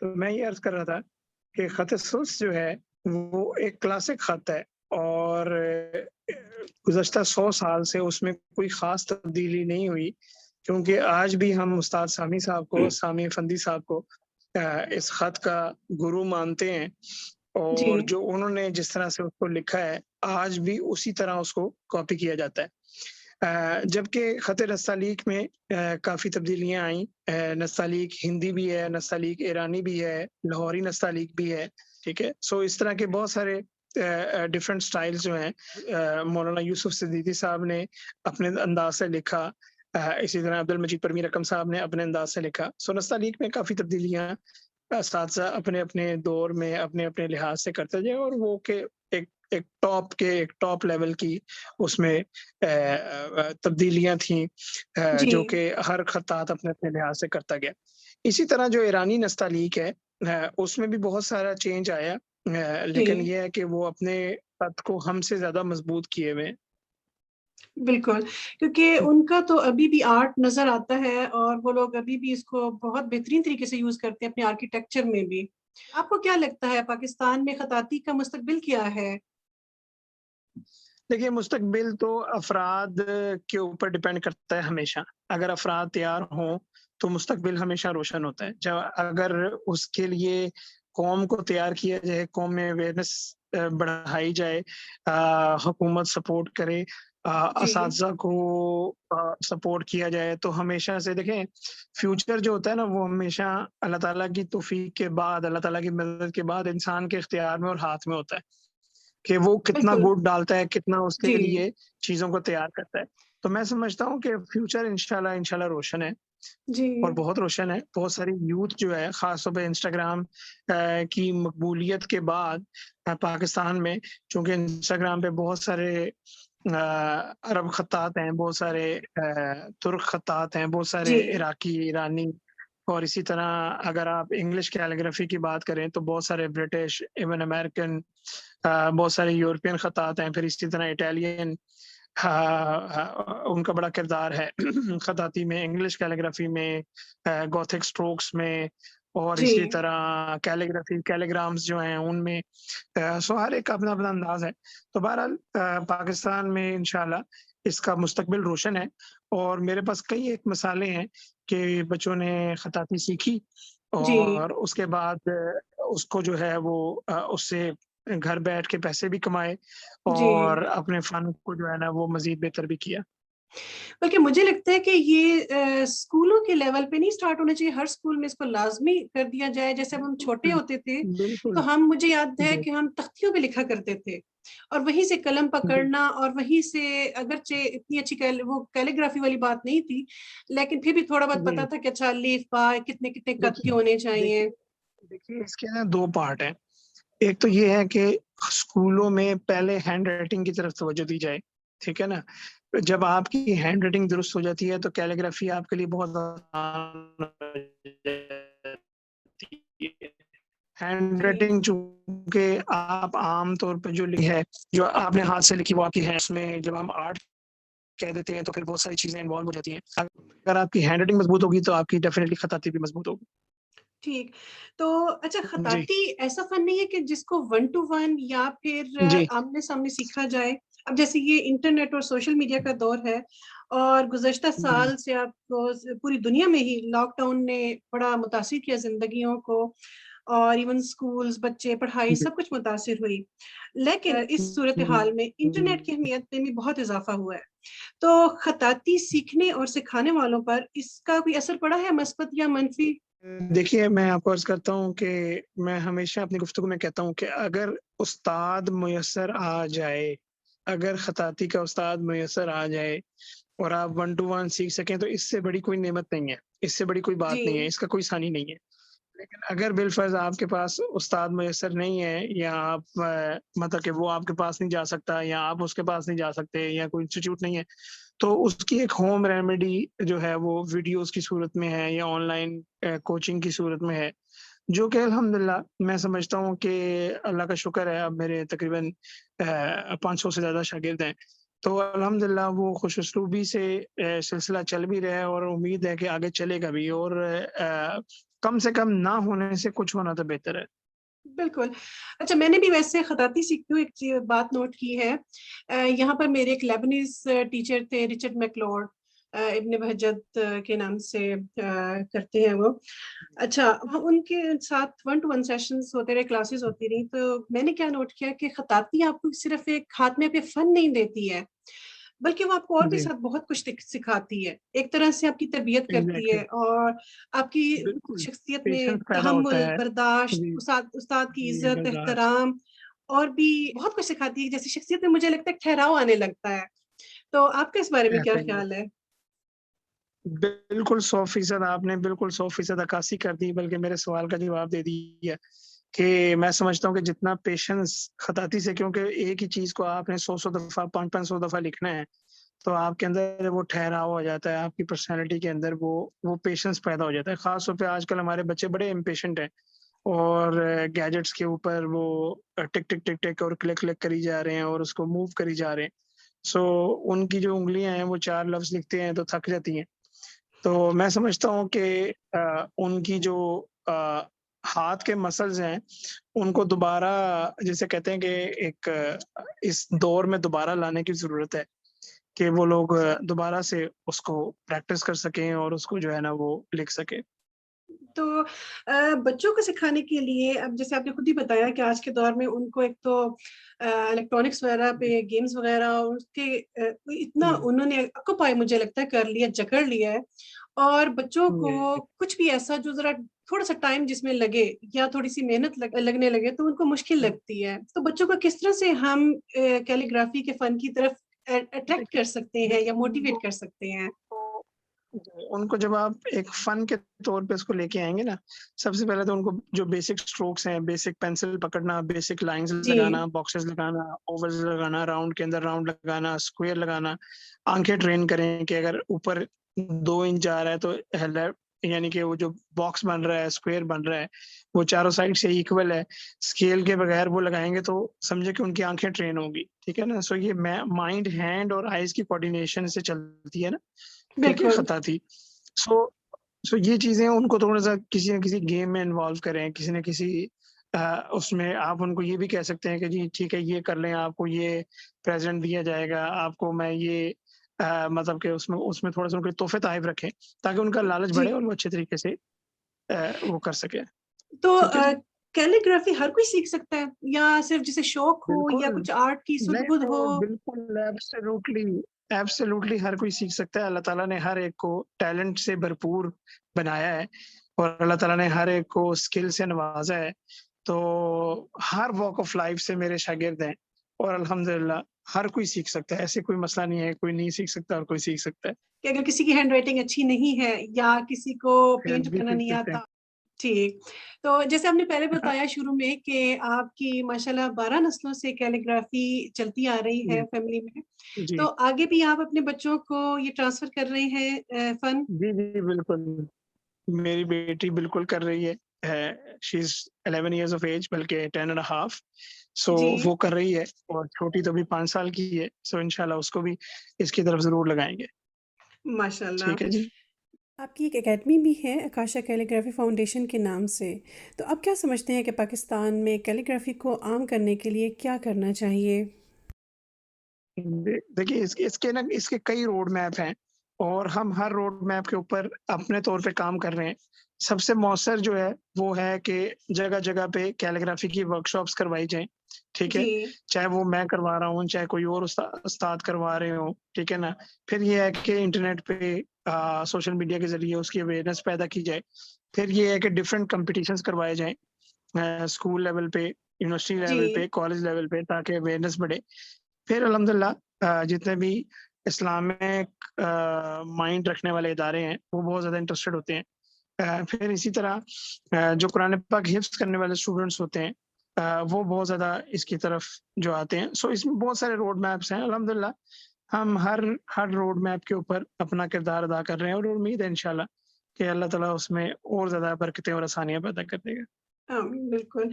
तो मैं ये अर्ज़ कर रहा था कि ख़त-ए-सुल्स जो है, वो एक क्लासिक ख़त है और गुज़श्ता 100 साल से उसमें कोई ख़ास तब्दीली नहीं हुई, क्योंकि आज भी हम उस्ताद सामी अफ़ंदी साहब को इस ख़त का गुरु मानते हैं और जी, जो उन्होंने जिस तरह से उसको लिखा है, आज भी उसी तरह उसको कॉपी किया जाता है। जबकि ख़त नस्तालीक में काफ़ी तब्दीलियाँ आईं। नस्तालीक हिंदी भी है, नस्तालीक ईरानी भी है, लाहौरी नस्तालीक भी है, ठीक है? सो इस तरह के बहुत सारे डिफरेंट स्टाइल्स जो हैं मौलाना यूसुफ सिद्दीकी साहब ने अपने अंदाज़ से लिखा। इसी तरह अब्दुल मजीद परवीन रकम साहब ने अपने अंदाज़ से लिखा। सो नस्तालीक में काफ़ी तब्दीलियाँ असातिज़ा अपने-अपने दौर में अपने-अपने लिहाज से करते गए और वो के एक एक टॉप लेवल की उसमें तब्दीलियाँ थीं जी, जो कि हर खत्तात अपने-अपने लिहाज से करता गया। इसी तरह जो ईरानी नस्तालीक है उसमें भी बहुत सारा चेंज आया लेकिन जी, ये है कि वो अपने खत को हमसे ज़्यादा मज़बूत किए हुए हैं। बिल्कुल, क्योंकि उनका तो अभी भी आर्ट नज़र आता है और वो लोग अभी भी इसको बहुत बेहतरीन तरीके से यूज़ करते हैं अपने आर्किटेक्चर में भी। आपको क्या लगता है पाकिस्तान में खताती का मुस्तकबिल क्या है? देखिए, मुस्तकबिल तो अफ़राद के ऊपर डिपेंड करता है हमेशा। अगर अफ़राद तैयार हों, तो मुस्तकबिल हमेशा रोशन होता है। अगर उसके लिए कौम को तैयार किया जाए, कौम में अवेयरनेस बढ़ाई जाए, हुकूमत सपोर्ट करे, जी, असातिज़ा को सपोर्ट किया जाए, तो हमेशा से देखें, फ्यूचर जो होता है ना, वो हमेशा अल्लाह ताला की तौफ़ीक के बाद, अल्लाह ताला की मदद के बाद इंसान के इख्तियार में और हाथ में होता है। कि वो कितना बिल्कुल, गुड़ डालता है, कितना उसके जी, लिए चीज़ों को तैयार करता है। तो मैं समझता हूँ कि फ्यूचर इंशाल्लाह रोशन है जी, और बहुत रोशन है। बहुत सारी यूथ जो है ख़ास तौर पे इंस्टाग्राम की मकबूलियत के बाद पाकिस्तान में चूँकि इंस्टाग्राम पे बहुत सारे अरब खत्तात हैं, बहुत सारे तुर्क खत्तात हैं, बहुत सारे जी, इराकी, ईरानी और इसी तरह अगर आप इंग्लिश कैलीग्राफी की बात करें तो बहुत सारे ब्रिटिश, इवन अमेरिकन बहुत सारे यूरोपियन खत्तात हैं, फिर इसी तरह इटालियन उनका बड़ा किरदार है खताती में, इंग्लिश कैलीग्राफी में, गॉथिक स्ट्रोक्स में और जी। इसी तरह कैलीग्राम्स जो हैं उनमें सो हर एक का अपना-अपना अंदाज़ है। तो बहरहाल पाकिस्तान में इंशाल्लाह इसका मुस्तकबिल रोशन है और मेरे पास कई एक मिसालें हैं कि बच्चों ने खताती सीखी जी, और उसके बाद उसको जो है वो उससे घर बैठ के पैसे भी कमाए जी। और अपने फ़न को जो है ना वो मज़ीद बेहतर भी किया। बल्कि मुझे लगता है कि ये स्कूलों के लेवल पे नहीं स्टार्ट होना चाहिए, हर स्कूल में इसको लाज़मी कर दिया जाए। जैसे अब हम छोटे होते थे, तो बिल्कुल, हम मुझे याद है जी, कि हम तख्तियों पे लिखा करते थे और वहीं से कलम जी, पकड़ना और वहीं से अगरचे इतनी अच्छी वो कैलीग्राफी वाली बात नहीं थी, लेकिन फिर भी थोड़ा बहुत पता जी। था कि अच्छा अलिफ, बा कितने-कितने कद के देखिए होने देखिए चाहिए। देखिए इसके ना 2 पार्ट हैं। एक तो ये है कि स्कूलों में पहले हैंड राइटिंग की तरफ तवज्जो दी जाए, ठीक है ना? जब आपकी हैंड राइटिंग दुरुस्त हो जाती है तो कैलीग्राफी आपके लिए बहुत आसान हो जाती है। हैंड जी, राइटिंग चूँकि आप आम तौर पे जो लिखी है, जो आपने हाथ से लिखी वो आपकी है, उसमें जब हम आर्ट कह देते हैं तो फिर बहुत सारी चीज़ें इन्वॉल्व हो जाती हैं। अगर आपकी हैंड राइटिंग मज़बूत होगी तो आपकी डेफिनिटली खत-खताती भी मज़बूत होगी। ठीक। तो अच्छा जी, खताती ऐसा फ़न नहीं है कि जिसको वन टू वन या फिर जी, आमने-सामने सीखा जाए? अब जैसे ये इंटरनेट और सोशल मीडिया का दौर है और गुज़श्ता जी, साल से आपको पूरी दुनिया में ही लॉकडाउन ने बड़ा मुतासिर किया ज़िंदगियों को और इवन स्कूल्स, बच्चे, पढ़ाई जी। सब कुछ मुतासिर हुई। लेकिन इस सूरत-ए-हाल में इंटरनेट की अहमियत में भी बहुत इज़ाफ़ा हुआ है। तो खताती सीखने और सिखाने वालों पर इसका कोई असर पड़ा है मस्बत या मंफ़ी? देखिए, मैं आपको अर्ज़ करता हूँ कि मैं हमेशा अपनी गुफ्तगू में कहता हूँ कि अगर उस्ताद मुयस्सर आ जाए, अगर खताती का उस्ताद मुयस्सर आ जाए और आप वन टू वन सीख सकें, तो इससे बड़ी कोई नेमत नहीं है, इससे बड़ी कोई बात नहीं है, जी, इसका कोई सानी नहीं है। लेकिन अगर बिलफ़र्ज़ आपके पास उस्ताद मुयस्सर नहीं है या आप मतलब कि वो आपके पास नहीं जा सकता या आप उसके पास नहीं जा सकते या कोई इंस्टीट्यूट नहीं है, तो उसकी एक होम रेमेडी जो है वो वीडियोज़ की सूरत में है या ऑनलाइन कोचिंग की सूरत में है, जो कि अल्हम्दुलिल्लाह मैं समझता हूँ कि अल्लाह का शुक्र है अब मेरे तकरीबन 500 से ज़्यादा शागिर्द हैं। तो अल्हम्दुलिल्लाह वो खुश उसलूबी से सिलसिला चल भी रहा है और उम्मीद है कि आगे चलेगा भी और कम से कम ना होने से कुछ होना तो बेहतर है। बिल्कुल। अच्छा, मैंने भी वैसे ख़ताती सीखते हुए एक बात नोट की है। यहाँ पर मेरे एक लेबनीज़ टीचर थे, रिचर्ड मैक्लोड, इब्न बहजत के नाम से करते हैं वो। अच्छा, हम उनके साथ वन टू वन सेशंस होते रहे, क्लासेस होती रहीं, तो मैंने क्या नोट किया कि ख़ताती आपको सिर्फ़ एक हाथ में आपके फ़न नहीं देती है, बल्कि वो आपको और भी जी, साथ बहुत कुछ सिखाती है। एक तरह से आपकी तरबियत करती एग्ज़ैक्टली, है और आपकी बिल्कुल, शख्सियत में पेशेंस पैदा होता तहम्मुल, है। बर्दाश्त, जी, उस्ताद उस्ताद की जी, इज़्ज़त, बर्दाश्त। एहतराम और भी बहुत कुछ सिखाती है। जैसे शख्सियत में मुझे लगता है एक ठहराव आने लगता है। तो आपका इस बारे में क्या ऐसा ही है। ख़्याल है? बिल्कुल 100% आपने बिल्कुल 100% अक्कासी कर दी, बल्कि मेरे सवाल का जवाब दे दिया कि मैं समझता हूँ कि जितना पेशेंस खताती से, क्योंकि एक ही चीज़ को आपने 100-100 दफ़ा 500-500 दफ़ा लिखना है, तो आपके अंदर वो ठहराव हो जाता है, आपकी पर्सनैलिटी के अंदर वो पेशेंस पैदा हो जाता है। ख़ास तौर पे आजकल हमारे बच्चे बड़े इम्पेशेंट हैं और गैजेट्स के ऊपर वो टिक, टिक, टिक, टिक और क्लिक, क्लिक करी जा रहे हैं और उसको मूव करी जा रहे हैं। सो उनकी जो उँगलियाँ हैं, वो 4 लफ्ज़ लिखते हैं तो थक जाती हैं। तो मैं समझता हूँ कि उनकी जो अ, हाथ के मसल्स हैं, उनको दोबारा, जिसे कहते हैं कि एक इस दौर में दोबारा लाने की ज़रूरत है कि वो लोग दोबारा से उसको प्रैक्टिस कर सकें और उसको जो है ना वो लिख सकें। तो बच्चों को सिखाने के लिए अब जैसे आपने खुद ही बताया कि आज के दौर में उनको एक तो इलेक्ट्रॉनिक्स वगैरह पे गेम्स वगैरह उसके इतना हुँ, उन्होंने ऑक्यूपाई मुझे लगता है कर लिया, जकड़ लिया है और बच्चों को जी, कुछ भी ऐसा जो ज़रा थोड़ा-सा टाइम जिसमें लगे या थोड़ी-सी मेहनत लगने लगे तो उनको मुश्किल हुँ। लगती है। तो बच्चों को किस तरह से हम कैलीग्राफी के फ़न की तरफ अट्रैक्ट देखिए कर सकते हैं या देखिए मोटिवेट कर सकते हैं? जी, उनको जब आप एक फ़न के तौर पे उसको लेके आएँगे ना, सबसे पहले तो उनको जो बेसिक स्ट्रोक्स हैं, बेसिक पेंसिल पकड़ना, बेसिक लाइन्स जी। लगाना, बॉक्सेस लगाना, ओवल्स लगाना, राउंड के अंदर राउंड लगाना, स्क्वायर लगाना, आँखें ट्रेन करें कि अगर ऊपर 2 इंच जा रहा है तो लेफ्ट, यानी कि वो जो बॉक्स बन रहा है, स्क्वायर बन रहा है, वो चारों साइड से इक्वल है। स्केल के बगैर वो लगाएँगे तो समझे कि उनकी आँखें ट्रेन होंगी, ठीक है ना? सो ये मैं माइंड, हैंड और आइज़ की कोऑर्डिनेशन से चलती है ना, ठीक है, बिल्कुल। खताती। सो सो ये चीज़ें उनको थोड़ा-सा किसी न किसी गेम में इन्वॉल्व करें, किसी न किसी उसमें आप उनको ये भी कह सकते हैं कि जी ठीक है, ये कर लें, आपको ये प्रेज़ेंट दिया जाएगा, आपको मैं ये मतलब कि उसमें उसमें थोड़ा-सा उनके तोहफ़े-तोहफ़ रखें, ताकि उनका लालच जी। बढ़े और वो अच्छे तरीके से वो कर सकें। तो ठीक है जी? कैलीग्राफी हर कोई सीख सकता है या सिर्फ जिसे शौक हो या बिल्कुल। कुछ आर्ट की नहीं, सुध-बुध हो? नहीं, बिल्कुल एब्सोल्यूटली, एब्सोल्यूटली हर कोई सीख सकता है। अल्लाह ताला ने हर एक को टैलेंट से भरपूर बनाया है और अल्लाह ताला ने हर एक को स्किल से नवाज़ा है। तो हर वॉक ऑफ लाइफ़ से मेरे शागिर्द हैं और अल्हम्दुलिल्लाह हर कोई सीख सकता है। ऐसे कोई मसला नहीं है, कोई नहीं सीख सकता और कोई सीख सकता है। कि अगर किसी की हैंडराइटिंग अच्छी नहीं है या किसी को फिर पेंट भी करना सीख नहीं सकते हैं। आता ठीक। तो जैसे आपने पहले हाँ, बताया शुरू में कि आपकी माशाल्लाह 12 नस्लों से कैलीग्राफी चलती आ रही है जी, फैमिली में। जी। तो आगे भी आप अपने बच्चों को ये ट्रांसफ़र कर रहे हैं फ़न? जी, जी, बिल्कुल। मेरी बेटी बिल्कुल कर रही है। She is 11 years of age, बल्कि 10 एंड अ हाल्फ। सो जी, वो कर रही है और छोटी तो अभी 5 साल की है। सो इंशाल्लाह उसको भी इसकी तरफ ज़रूर लगाएँगे। माशाल्लाह। ठीक है जी। आपकी एक एकेडमी भी है आकाशा कैलीग्राफी फाउंडेशन के नाम से। तो आप क्या समझते हैं कि पाकिस्तान में कैलीग्राफी को आम करने के लिए क्या करना चाहिए? देखिए इसके ना इसके कई रोड मैप हैं और हम हर रोड मैप के ऊपर अपने तौर पे काम कर रहे हैं। सबसे मौसर जो है वो है कि जगह-जगह पे कैलीग्राफी की वर्कशॉप्स करवाई जाएँ, ठीक है? जी, चाहे वो मैं करवा रहा हूँ, चाहे कोई और उस्ताद करवा रहे हों, ठीक है ना? फिर ये है कि इंटरनेट पे सोशल मीडिया के ज़रिए उसकी अवेयरनेस पैदा की जाए। फिर ये है कि डिफरेंट कॉम्पिटिशन्स करवाए जाएँ स्कूल लेवल पे, यूनिवर्सिटी जी। लेवल पे, कॉलेज लेवल पे, ताकि अवेयरनेस बढ़े। फिर अल्हम्दुलिल्लाह जितने भी इस्लामिक माइंड रखने वाले इदारे हैं, वो बहुत ज़्यादा इंटरेस्टेड होते हैं। फिर इसी तरह जो कुरान पाक हिफ्ज़ करने वाले स्टूडेंट्स होते हैं, वो बहुत ज़्यादा इसकी तरफ जो आते हैं। सो इसमें बहुत सारे रोड मैप्स हैं। अल्हम्दुलिल्लाह हम हर हर रोड मैप के ऊपर अपना किरदार अदा कर रहे हैं और उम्मीद है इंशाल्लाह कि अल्लाह ताला उसमें और ज़्यादा बरकतें और आसानियाँ पैदा कर देगा। बिल्कुल।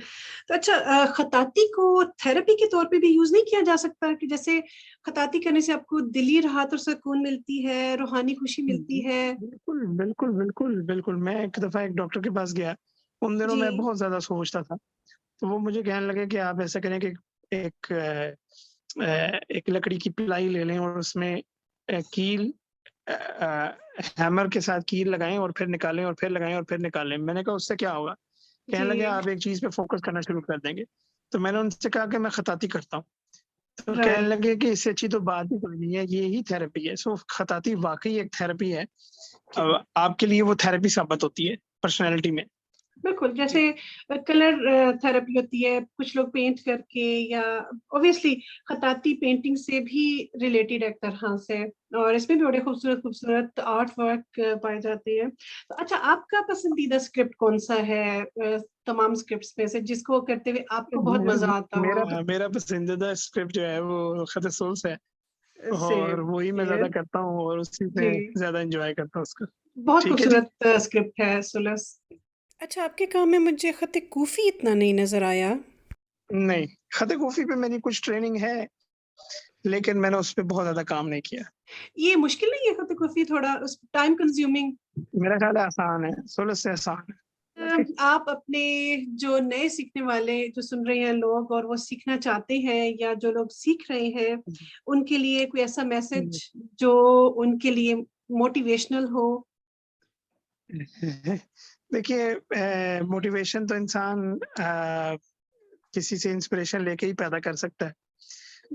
तो अच्छा, खताती को थेरेपी के तौर पे भी यूज़ नहीं किया जा सकता कि जैसे खताती करने से आपको दिली राहत और सुकून मिलती है, रूहानी खुशी मिलती जी, है? बिल्कुल, बिल्कुल, बिल्कुल, बिल्कुल। मैं एक दफ़ा एक डॉक्टर के पास गया, उन दिनों मैं जी, बहुत ज़्यादा सोचता था, तो वो मुझे कहने लगे कि आप ऐसा करें कि एक एक लकड़ी की प्लाई ले लें और उसमें कील हैमर के साथ कील लगाएँ और फिर निकालें और फिर लगाएँ और फिर निकालें। मैंने कहा उससे क्या होगा? कहने लगे जी, आप एक चीज़ पे फ़ोकस करना शुरू कर देंगे। तो मैंने उनसे कहा कि मैं खताती करता हूँ। तो कहने राइट। लगे कि इससे अच्छी तो बात ही कोई नहीं है, ये ही थेरेपी है। सो खताती वाक़ई एक थेरेपी है। आपके लिए वो थेरेपी साबित होती है पर्सनैलिटी में। बिल्कुल, जैसे जी। कलर थेरेपी होती है, कुछ लोग पेंट करके या ऑब्वियसली खताती पेंटिंग से भी रिलेटेड एक तरह से, और इसमें भी बड़े खूबसूरत-खूबसूरत आर्ट वर्क पाए जाते हैं। तो अच्छा, आपका पसंदीदा स्क्रिप्ट कौन-सा है तमाम स्क्रिप्ट्स में से जिसको करते हुए आपको बहुत मज़ा आता हो? मेरा पसंदीदा स्क्रिप्ट जो है वो ख़त सोल्स है और सेम वही मैं ज़्यादा हियर। करता हूँ और उसी जी, में ज़्यादा एन्जॉय करता हूँ उसको। बहुत ठीक है जी। खूबसूरत स्क्रिप्ट है सुलस। अच्छा, आपके काम में मुझे ख़त कूफ़ी इतना नहीं नज़र आया। नहीं, ख़त-ए-कूफ़ी पे मेरी कुछ ट्रेनिंग है, लेकिन मैंने उस पे बहुत ज़्यादा काम नहीं किया। ये मुश्किल नहीं है ख़त कूफ़ी, थोड़ा उस टाइम कंज्यूमिंग? मेरा ख़्याल है आसान है, सोलस से आसान है। ओके। आप अपने जो नए सीखने वाले जो सुन रहे हैं लोग और वो सीखना चाहते हैं या जो लोग सीख रहे हैं, उनके लिए कोई ऐसा हुँ। मैसेज जो उनके लिए मोटिवेशनल हो? देखिए मोटिवेशन तो इंसान किसी से इंस्पिरेशन लेके ही पैदा कर सकता है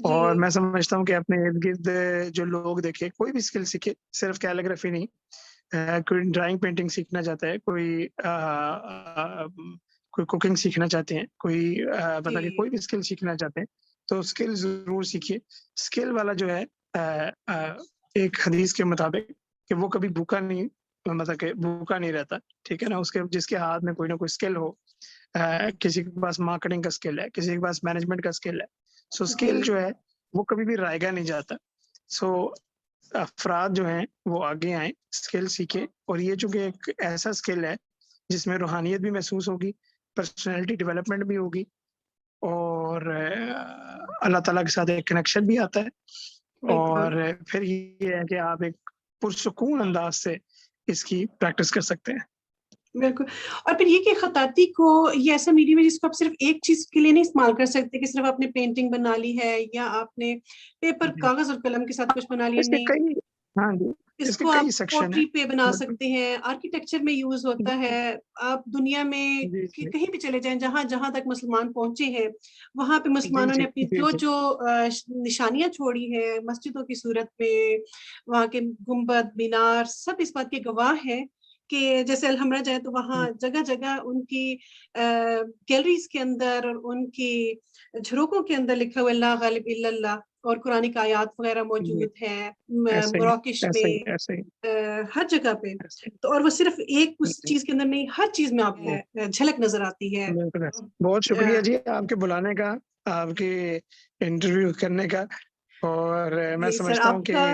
और जी, मैं समझता हूँ कि अपने इर्द-गिर्द जो लोग देखें, कोई भी स्किल सीखे, सिर्फ कैलीग्राफी नहीं कोई ड्राइंग पेंटिंग सीखना चाहता है, कोई कुकिंग सीखना चाहते हैं, कोई पता नहीं जी, कोई भी स्किल सीखना चाहते हैं, तो स्किल ज़रूर सीखिए। स्किल वाला जो है एक हदीस के मुताबिक कि वो कभी भूखा नहीं मतलब कि भूखा नहीं रहता, ठीक है ना? उसके जिसके हाथ में कोई ना कोई स्किल हो किसी के पास मार्केटिंग का स्किल है, किसी के पास मैनेजमेंट का स्किल है। सो स्किल जी, जो है, वो कभी भी रायगा नहीं जाता। सो अफ़राद जो हैं, वो आगे आएँ, स्किल सीखें और ये चूँकि एक ऐसा स्किल है, जिसमें रूहानियत भी महसूस होगी, पर्सनैलिटी डेवलपमेंट भी होगी और अल्लाह ताला के साथ एक कनेक्शन भी आता है बिल्कुल। और फिर ये है कि आप एक पुरसुकून अंदाज़ से इसकी प्रैक्टिस कर सकते हैं। बिल्कुल, और फिर ये कि खताती को ये ऐसा मीडियम है जिसको आप सिर्फ़ एक चीज़ के लिए नहीं इस्तेमाल कर सकते कि सिर्फ़ आपने पेंटिंग बना ली है या आपने पेपर, जी। कागज़ और कलम के साथ कुछ बना लिया, इसके नहीं। कई हाँ जी, इसके इसको कई आप सेक्शन हैं। पोट्री पे बना बिल्कुल। सकते हैं, आर्किटेक्चर में यूज़ होता जी, है। आप दुनिया में जी, जी। कहीं भी चले जाएँ, जहाँ-जहाँ तक मुसलमान पहुँचे हैं, वहाँ पे जी, मुसलमानों ने जी, अपनी जी, जी। जो-जो निशानियाँ छोड़ी हैं, मस्जिदों की सूरत में, वहाँ के गुंबद, मीनार, सब इस बात के गवाह हैं कि जैसे अलहम्रा जाएँ तो हुँ, वहाँ जगह-जगह उनकी गैलरीज़ के अंदर और उनकी झरोखों के अंदर लिखा हुआ है ला गालिब इल्लल्लाह, और कुरानिक आयात वग़ैरह जी, मौजूद हैं। ऐसे ही, मराकिश ऐसे ही, में, ऐसे ही, हर जगह पे। ऐसे ही। तो और वो सिर्फ़ एक उस जी, चीज़ के अंदर नहीं, हर चीज़ में आपको जी, झलक नज़र आती है। बिल्कुल ऐसे। बहुत शुक्रिया अ, जी आपके बुलाने का, आपके इंटरव्यू करने का और मैं नहीं सर, समझता हूँ कि आपका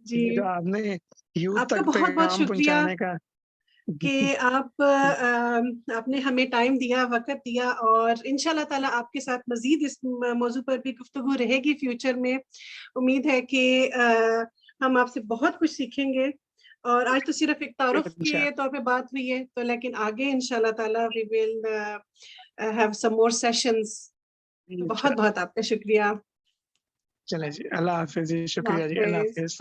जी, ये जो आपने यूथ आपका तक बहुत-बहुत पैगाम शुक्रिया पहुँचाने का कि आपने हमें टाइम दिया, वक़्त दिया, और इंशाअल्लाह ताला आपके साथ मज़ीद इस मौज़ू पर भी गुफ्तगू रहेगी फ्यूचर में। उम्मीद है कि हम आपसे बहुत कुछ सीखेंगे, और आज तो सिर्फ़ एक तारुफ़ के इंशाल्लाह, तौर पे बात हुई है, तो लेकिन आगे इंशाअल्लाह ताला we will have some more sessions. इंशाल्लाह। बहुत-बहुत आपका शुक्रिया। चलें जी, अल्लाह हाफ़िज़ जी, अल्लाह शुक्रिया जी, अल्लाह हाफ़िज़। हाफ़िज़।